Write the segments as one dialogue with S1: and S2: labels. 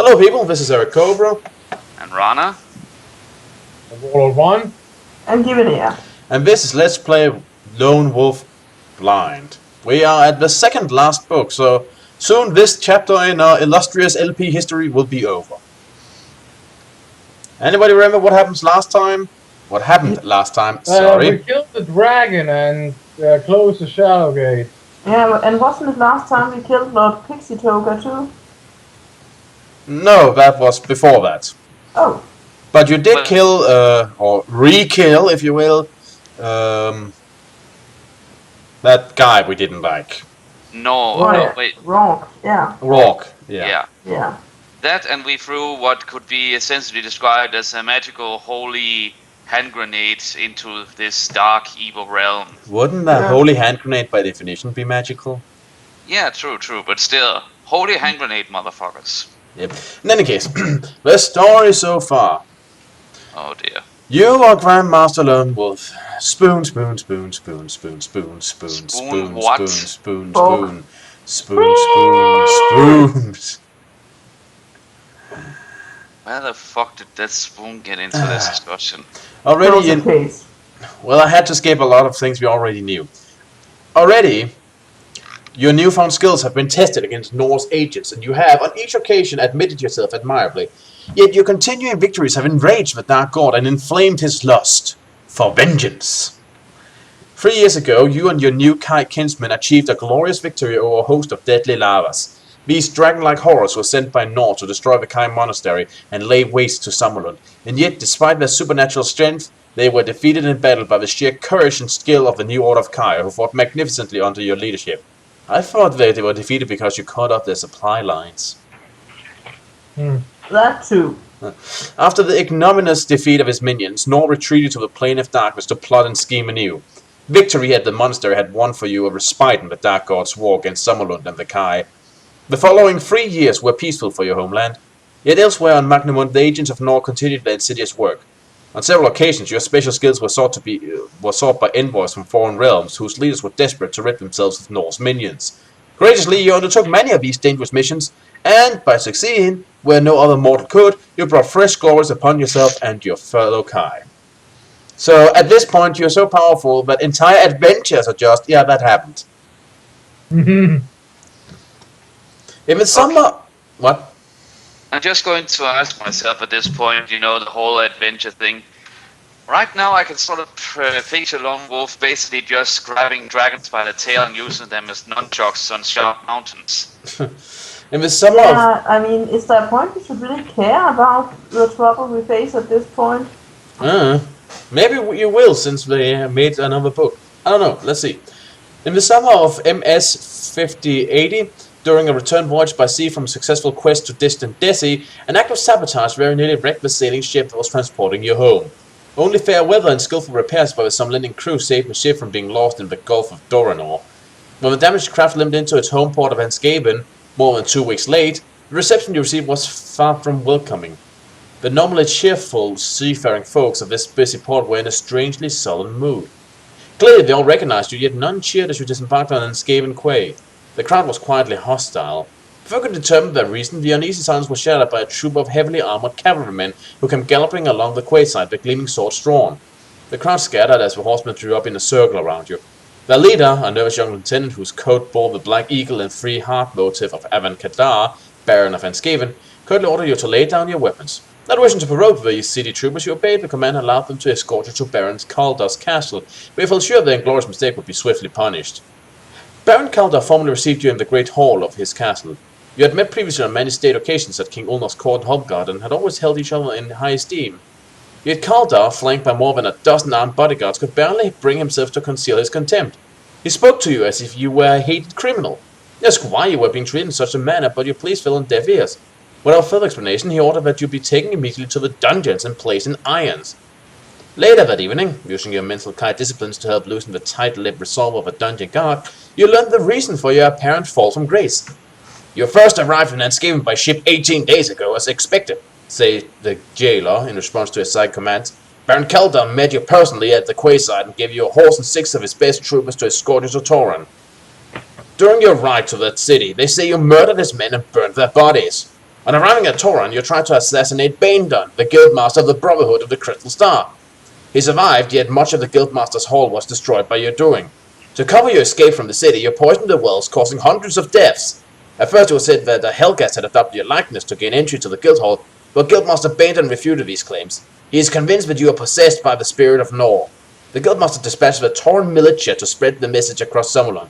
S1: Hello people, this is Eric Cobra.
S2: And Rana?
S3: Roll one.
S4: And give it here.
S1: And this is Let's Play Lone Wolf Blind. We are at the second last book, so soon this chapter in our illustrious LP history will be over. Anybody remember what happened last time? What happened last time? Sorry.
S3: We killed the dragon and closed the shadow gate.
S4: Yeah, and wasn't it last time we killed Lord Pixie Toga too?
S1: No, that was before that.
S4: Oh.
S1: But you did kill, or re-kill, if you will, that guy we didn't like.
S2: No,
S4: Right.
S2: wait.
S4: Rock, yeah.
S1: Rock, yeah.
S4: Yeah.
S2: That, and we threw what could be essentially described as a magical holy hand grenade into this dark, evil realm.
S1: Wouldn't that holy hand grenade by definition be magical?
S2: Yeah, true, but still. Holy hand grenade, motherfuckers.
S1: Yep. In any case, the story so far.
S2: Oh dear.
S1: You are Grandmaster Lone Wolf. Spoon, spoon, spoon, spoon, spoon, spoon, spoon, spoon,
S2: what?
S1: spoon, spoon,
S4: Fork.
S1: spoon, spoon, spoon, spoon.
S2: Where the fuck did that spoon get into this discussion?
S1: Already in...
S4: Case.
S1: Well, I had to skip a lot of things we already knew. Already, your newfound skills have been tested against Norse agents, and you have, on each occasion, admitted yourself admirably. Yet your continuing victories have enraged the Dark God and inflamed his lust for vengeance. 3 years ago, you and your new Kai kinsmen achieved a glorious victory over a host of deadly lavas. These dragon-like horrors were sent by Nor to destroy the Kai monastery and lay waste to Summerlund, and yet, despite their supernatural strength, they were defeated in battle by the sheer courage and skill of the new Order of Kai, who fought magnificently under your leadership. I thought they were defeated because you cut off their supply lines.
S4: That too.
S1: After the ignominious defeat of his minions, Nor retreated to the Plane of Darkness to plot and scheme anew. Victory at the monastery had won for you a respite in the Dark God's war against Summerlund and the Kai. The following 3 years were peaceful for your homeland. Yet elsewhere on Magnamund, the agents of Nor continued their insidious work. On several occasions, your special skills were sought by envoys from foreign realms, whose leaders were desperate to rid themselves of Nor's minions. Courageously, you undertook many of these dangerous missions, and by succeeding where no other mortal could, you brought fresh glories upon yourself and your fellow Kai. So, at this point, you're so powerful that entire adventures are just, yeah, that happened. If it's summer... What?
S2: I'm just going to ask myself at this point, you know, the whole adventure thing. Right now I can sort of picture Lone Wolf basically just grabbing dragons by the tail and using them as nunchucks on sharp mountains.
S1: In the summer
S4: Yeah, I mean, is there a point we should really care about the trouble we face at this point?
S1: Maybe you will, since they made another book. I don't know, let's see. In the summer of MS 5080, during a return voyage by sea from a successful quest to distant Desi, an act of sabotage very nearly wrecked the sailing ship that was transporting you home. Only fair weather and skillful repairs by the Sumlending crew saved the ship from being lost in the Gulf of Doranor. When the damaged craft limped into its home port of Ansgaben, more than 2 weeks late, the reception you received was far from welcoming. The normally cheerful seafaring folks of this busy port were in a strangely sullen mood. Clearly they all recognized you, yet none cheered as you disembarked on Ansgaben Quay. The crowd was quietly hostile. Before could determine their reason, the uneasy silence was shattered by a troop of heavily armored cavalrymen who came galloping along the quayside, their gleaming swords drawn. The crowd scattered as the horsemen drew up in a circle around you. Their leader, a nervous young lieutenant whose coat bore the black eagle and free heart motif of Avan Kadar, Baron of Ansgaven, curtly ordered you to lay down your weapons. Not wishing to provoke the city troopers, you obeyed the command and allowed them to escort you to Baron Kaldar's castle, where you felt sure their inglorious mistake would be swiftly punished. Baron Kaldar formally received you in the great hall of his castle. You had met previously on many state occasions at King Ulnar's court in Hobgard and had always held each other in high esteem. Yet Kaldar, flanked by more than a dozen armed bodyguards, could barely bring himself to conceal his contempt. He spoke to you as if you were a hated criminal. He asked why you were being treated in such a manner, but your pleas fell on deaf ears. Without further explanation, he ordered that you be taken immediately to the dungeons and placed in irons. Later that evening, using your mental Kai disciplines to help loosen the tight-lipped resolve of a dungeon guard, you learned the reason for your apparent fall from grace. You first arrived in Ansgaben by ship 18 days ago, as expected, said the jailer in response to his side commands. Baron Kaldar met you personally at the quayside and gave you a horse and 6 of his best troopers to escort you to Toran. During your ride to that city, they say you murdered his men and burned their bodies. On arriving at Toran, you try to assassinate Baindon, the guildmaster of the Brotherhood of the Crystal Star. He survived, yet much of the guildmaster's hall was destroyed by your doing. To cover your escape from the city, you poisoned the wells, causing hundreds of deaths. At first it was said that the Hellgast had adopted your likeness to gain entry to the guild hall, but Guildmaster Baindon refuted these claims. He is convinced that you are possessed by the spirit of Nor. The Guildmaster dispatched the Torn militia to spread the message across Summerlund.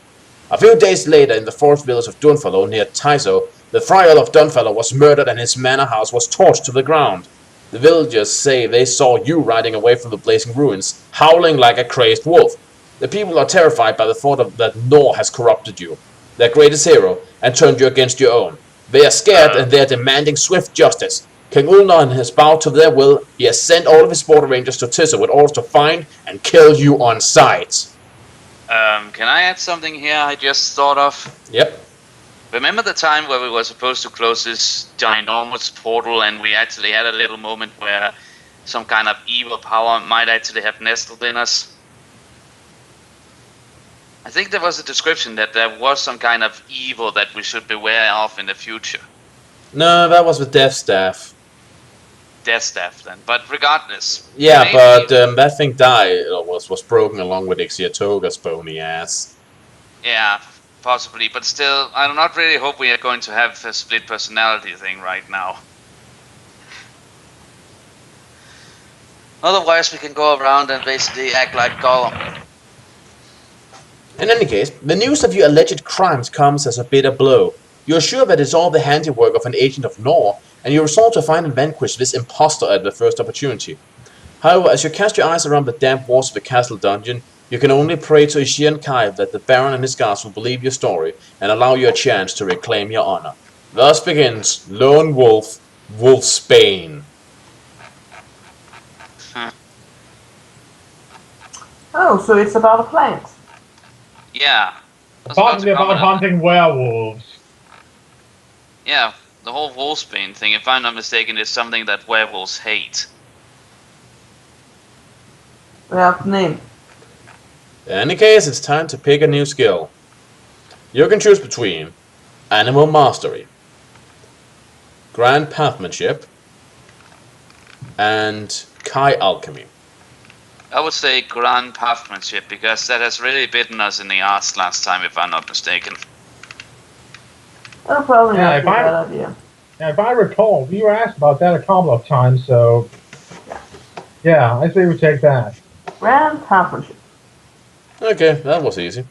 S1: A few days later, in the forest village of Dunfellow near Tyso, the Friar of Dunfellow was murdered and his manor house was torched to the ground. The villagers say they saw you riding away from the blazing ruins, howling like a crazed wolf. The people are terrified by the thought that Nor has corrupted you, their greatest hero, and turned you against your own. They are scared and they are demanding swift justice. King Ulnar has bowed to their will. He has sent all of his border rangers to Tissa with orders to find and kill you on sight.
S2: Can I add something here I just thought of?
S1: Yep.
S2: Remember the time where we were supposed to close this ginormous portal and we actually had a little moment where some kind of evil power might actually have nestled in us? I think there was a description that there was some kind of evil that we should beware of in the future.
S1: No, that was with Death Staff.
S2: Death Staff then, but regardless.
S1: Yeah,
S2: maybe-
S1: but that thing died, was broken along with Ixiatoga's bony ass.
S2: Yeah, possibly, but still, I do not really hope we are going to have a split personality thing right now. Otherwise, we can go around and basically act like Gollum.
S1: In any case, the news of your alleged crimes comes as a bitter blow. You are sure that it's all the handiwork of an agent of Nor, and you resolve to find and vanquish this impostor at the first opportunity. However, as you cast your eyes around the damp walls of the castle dungeon, you can only pray to Ishian Kai that the Baron and his guards will believe your story and allow you a chance to reclaim your honor. Thus begins Lone Wolf, Wolfsbane.
S4: Oh, so it's about a plant.
S2: Yeah. That's
S3: Possibly
S2: about to
S3: about
S2: come up.
S3: hunting werewolves.
S2: Yeah, the whole Wolfsbane thing, if I'm not mistaken, is something that werewolves hate.
S4: We have the name.
S1: In any case, it's time to pick a new skill. You can choose between Animal Mastery, Grand Pathmanship, and Kai Alchemy.
S2: I would say Grand Pathmanship, because that has really bitten us in the ass last time, if I'm not mistaken.
S4: That'll probably
S3: Yeah,
S4: not be a bad idea.
S3: Now, if I recall, we were asked about that a couple of times, so... Yeah, I say we take that.
S4: Grand Partnership.
S1: Okay, that was easy.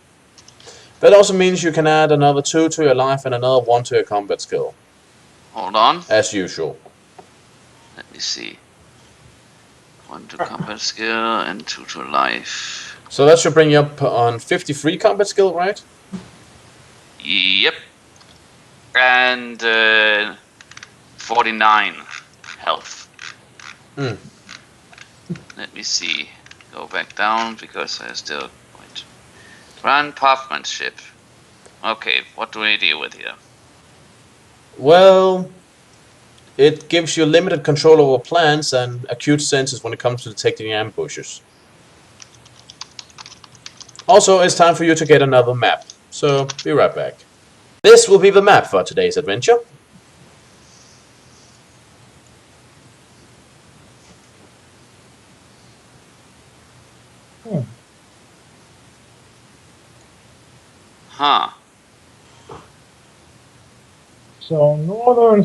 S1: That also means you can add another 2 to your life and another 1 to your combat skill,
S2: Hold on,
S1: as usual.
S2: let me see. 1 to combat skill and 2 to life.
S1: So that should bring you up on 53 combat skill, right?
S2: Yep. And 49 health.
S1: Hmm.
S2: Let me see. Go back down because I still point. Grand Pathmanship. Okay, what do we deal with here?
S1: Well, it gives you limited control over plans and acute senses when it comes to detecting ambushes. Also, it's time for you to get another map, so be right back. This will be the map for today's adventure.
S2: Huh.
S3: So, northern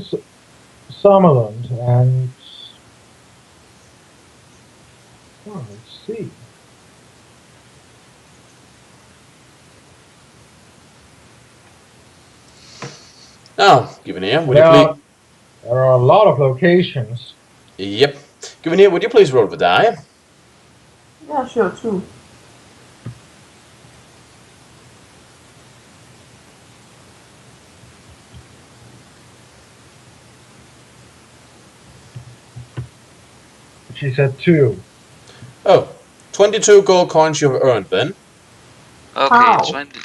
S3: Summerland, and... Oh, let's see.
S1: Now, given here, would you
S3: There
S1: please...
S3: there are a lot of locations.
S1: Yep. Given here, would you please roll the die?
S4: Yeah, sure, too.
S3: She said 2.
S1: Oh, 22 gold coins you have earned then.
S2: Okay,
S4: How?
S2: 20.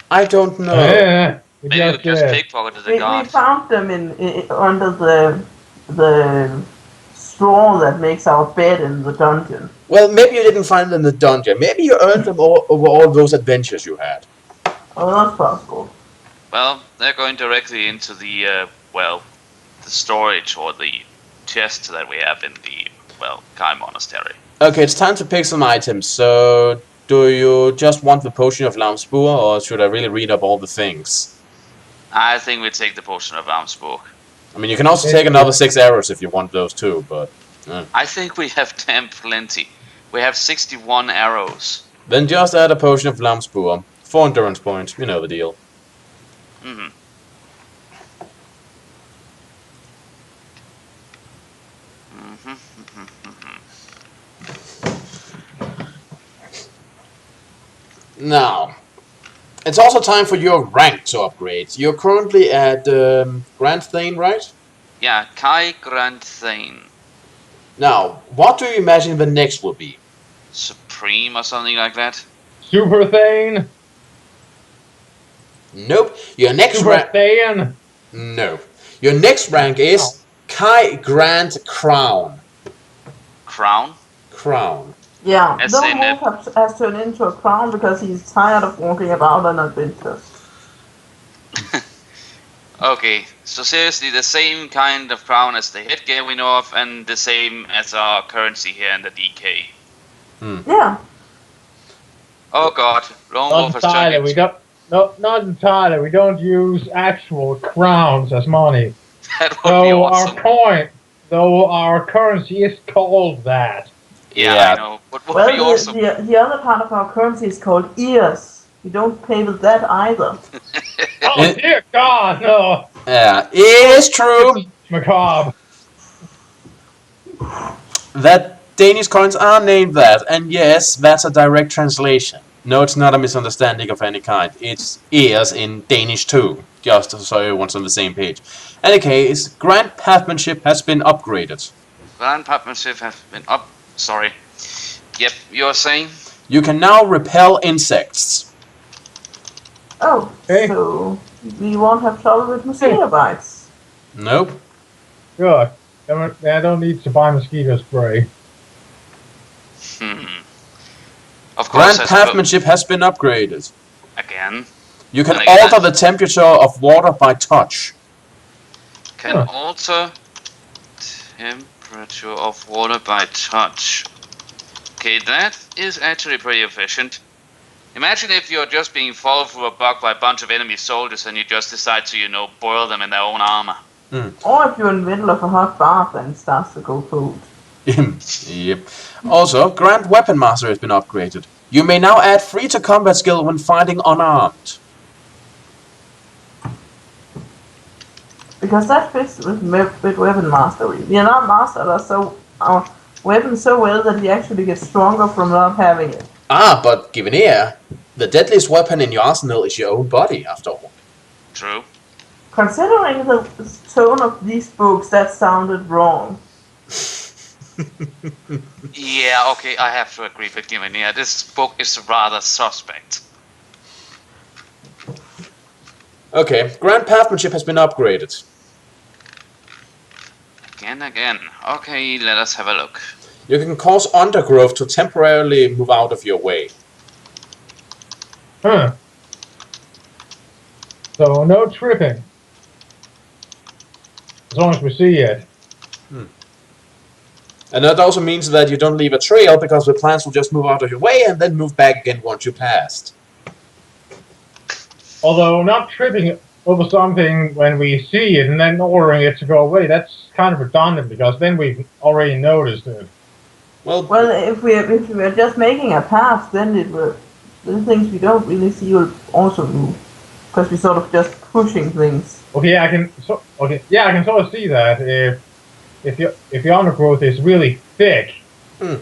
S1: I don't know.
S3: Yeah, we
S2: Maybe we
S3: just
S2: just
S3: did.
S2: pickpocketed the
S4: We
S2: guard.
S4: found them in under the straw that makes our bed in the dungeon.
S1: Well, maybe you didn't find them in the dungeon. Maybe you earned them over all those adventures you had.
S4: Oh, that's possible.
S2: Well, they're going directly into the, well, storage or the chest that we have in the, well, Kai Monastery.
S1: Okay, it's time to pick some items. So, do you just want the potion of Lamspur, or should I really read up all the things?
S2: I think we take the potion of Armsburg.
S1: I mean, you can also take another 6 arrows if you want those too, but...
S2: I think we have damn plenty. We have 61 arrows.
S1: Then just add a potion of Lamspur. 4 endurance points, you know the deal.
S2: Mm-hmm.
S1: Now, it's also time for your rank to upgrade. You're currently at Grand Thane, right?
S2: Yeah, Kai Grand Thane.
S1: Now, what do you imagine the next will be?
S2: Supreme or something like that?
S3: Super Thane.
S1: Nope. Your next
S3: Super
S1: rank...
S3: Thane.
S1: No. Your next rank is Kai Grand Crown.
S2: Crown?
S1: Crown.
S4: Yeah,
S2: As
S4: the
S2: in
S4: wolf has turned into a crown because he's tired of walking about on adventures.
S2: Okay, so seriously, the same kind of crown as the headgear we know of, and the same as our currency here in the DK.
S4: Yeah.
S2: Oh god, Lone
S3: Not
S2: Wolf has turned
S3: entirely.
S2: into...
S3: We don't. No, not entirely. We don't use actual crowns as money.
S2: That would be awesome.
S3: Though our currency is called that.
S2: Yeah, I know. But would be
S4: Well,
S2: awesome.
S4: the other part of our currency is called ears. We don't pay with that either.
S3: Oh dear God, no.
S1: Yeah, it is true
S3: Macabre.
S1: that Danish coins are named that, and yes, that's a direct translation. No, it's not a misunderstanding of any kind. It's ears in Danish too, just so everyone's on the same page. Any case, Grand Pathmanship has been upgraded.
S2: Grand Partnership has been up. Sorry. Yep, you're saying?
S1: You can now repel insects.
S4: Oh,
S3: Hey.
S4: so we won't have trouble with mosquito bites.
S1: Nope.
S3: Good. I don't need to buy mosquito spray.
S2: Of course,
S1: Grand
S2: I suppose.
S1: Pathmanship has been upgraded.
S2: Again.
S1: You can
S2: And again.
S1: alter the temperature of water by touch.
S2: Can alter temperature of water by touch. Okay, that is actually pretty efficient. Imagine if you're just being followed through a bug by a bunch of enemy soldiers and you just decide to, boil them in their own armor.
S4: Or if you're in the middle of a hot bath and it starts to go cold.
S1: Yep. Also, Grand Weapon Master has been upgraded. You may now add free to combat skill when fighting unarmed.
S4: Because that fits with weapon mastery. We are not mastered our weapon so well that we actually get stronger from not having it.
S1: Ah, but given here, the deadliest weapon in your arsenal is your own body, after all.
S2: True.
S4: Considering the tone of these books, that sounded wrong.
S2: Yeah, okay, I have to agree with you, yeah. This book is rather suspect.
S1: Okay, Grand Pathmanship has been upgraded.
S2: Again. Okay, let us have a look.
S1: You can cause undergrowth to temporarily move out of your way.
S3: Huh. So no tripping. As long as we see it.
S1: And that also means that you don't leave a trail, because the plants will just move out of your way and then move back again once you passed.
S3: Although not tripping over something when we see it and then ordering it to go away, that's kind of redundant because then we've already noticed it.
S1: Well,
S4: If we're just making a path, then the things we don't really see will also move. Because we're sort of just pushing things.
S3: Okay, I can sort of see that. If your undergrowth is really thick, it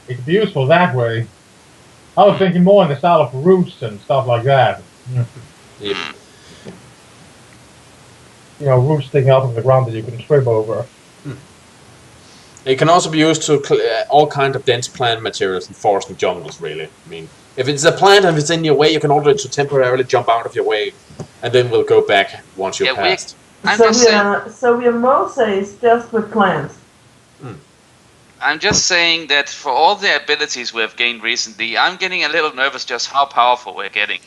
S3: could be useful that way. I was thinking more in the style of roots and stuff like that.
S1: yep.
S3: Roots sticking out of the ground that you can trip over.
S1: It can also be used to clear all kinds of dense plant materials in forests and jungles, really. I mean, if it's a plant and it's in your way, you can order it to temporarily jump out of your way, and then we'll go back once you're past.
S4: So we are Moses just with plants.
S2: I'm just saying that for all the abilities we have gained recently, I'm getting a little nervous just how powerful we're getting.